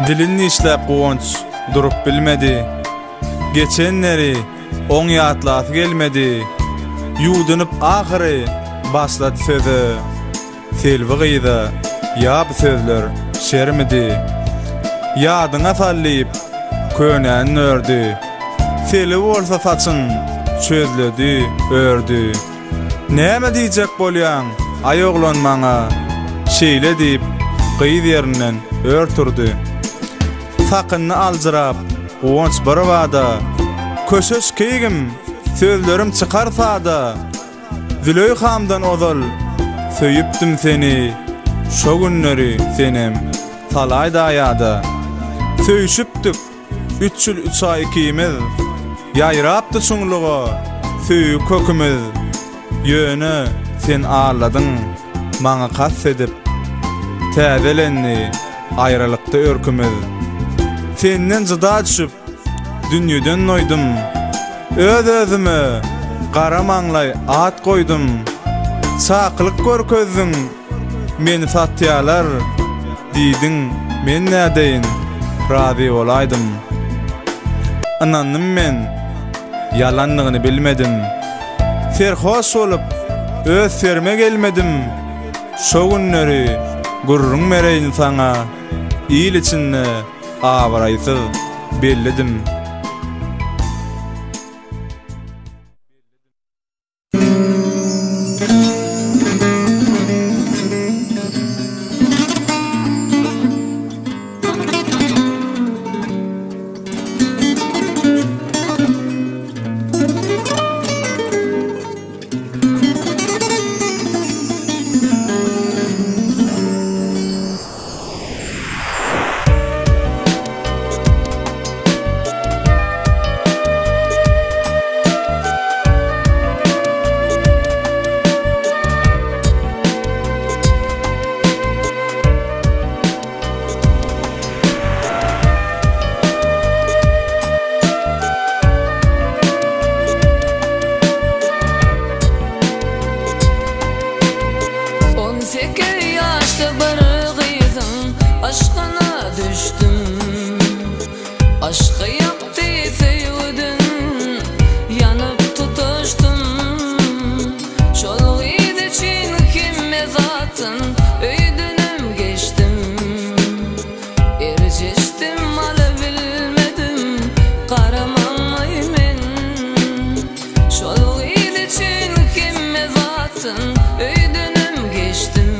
Dilini işläp gowanç durup bilmedi. Geçenleri oň ýatlasy gelmedi. Ýudunyp ahyry başlady söze. Selvi gyýda ýa bu sözler şermidi. Ýadyňa sallyp könän ördü. Selvi bolsa saçyn çözledi, ördü. Näme diýjek bolýan? Aýoglan maňa şeýle diýip gyýy ýerinden örtürdi. Sakyny aljyrap gowanç barwada köşeş keýgim sözlerim çykarsa-da Züley hamdan ozal söýüpdim seni şo günleri senem talaýda ýada söýüşipdik 3 ýyl 3 ay ikimiz ýaýrapdy şuňluga söýü kökümiz ýöne sen ağladyň maňa kas edip täzelenni aýralykda örkümiz senden jyda düşüp dünýeden noýdum öz-özüme gara maňlay at koydum saklyk görkezdiň meni satýalar diýdiň men nädeýin razy bolaýdym anandym men ýalanlygyny bilmedim serhoş bolup öz serme gelmedim şo günleri gurrun mereýin saňa ýyl içinde awaraýsyz belledim. Aşka yaptı sevdin, yanıp tutuştum. Şolguydu çin kimme zatın, öydünüm geçtim. Eriştim malı bilmedim, karamanmay men. Şolguydu çin kimme zatın, öydünüm geçtim.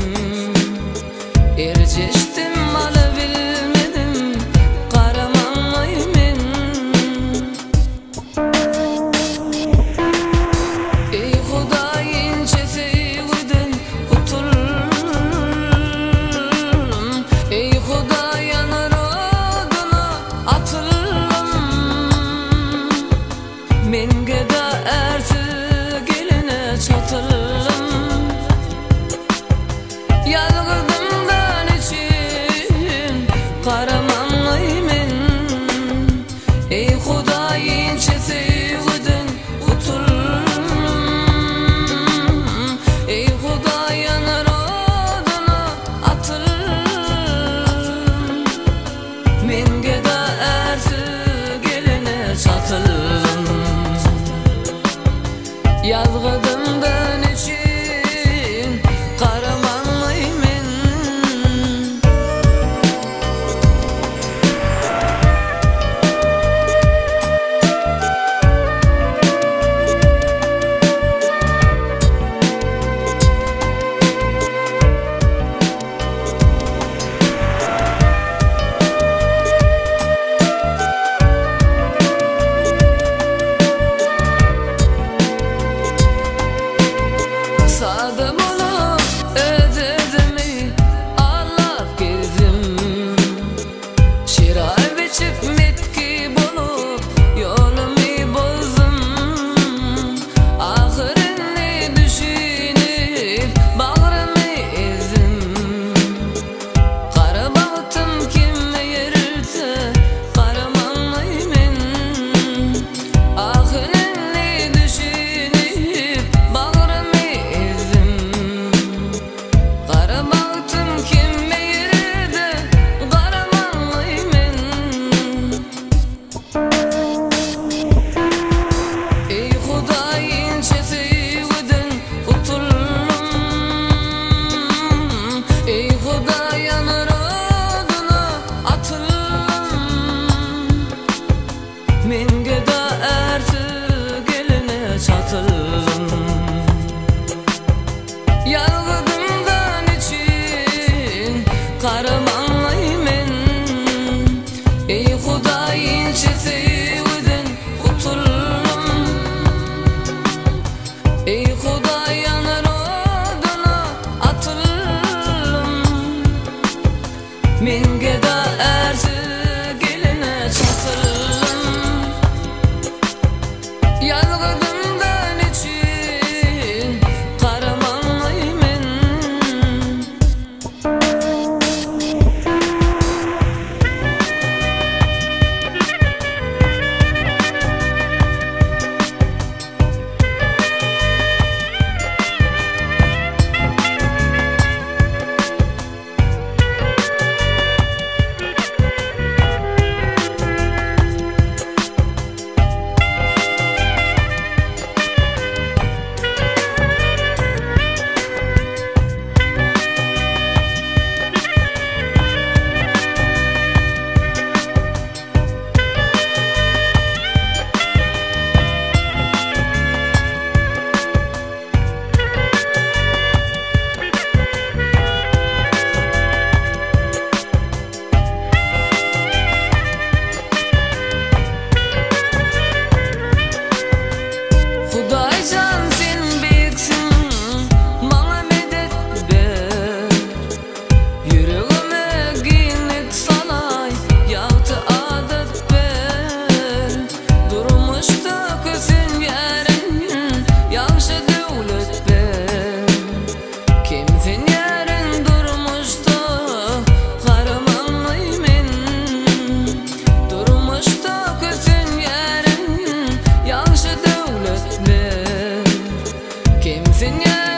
Eriştim malı bilmedim, karamanmay men. Ey Hudaýyn çesegiden kutulum, ey Hudaýyň rodyna atylım. Menge de erti geline çatılım. Yalgydymdan için karamanmay men. Ey Hudaýyn çesegiden kutulum, ey Hudaýyň rodyna atylım. Menge de erti geline çatılım. Yalgydymdan Sen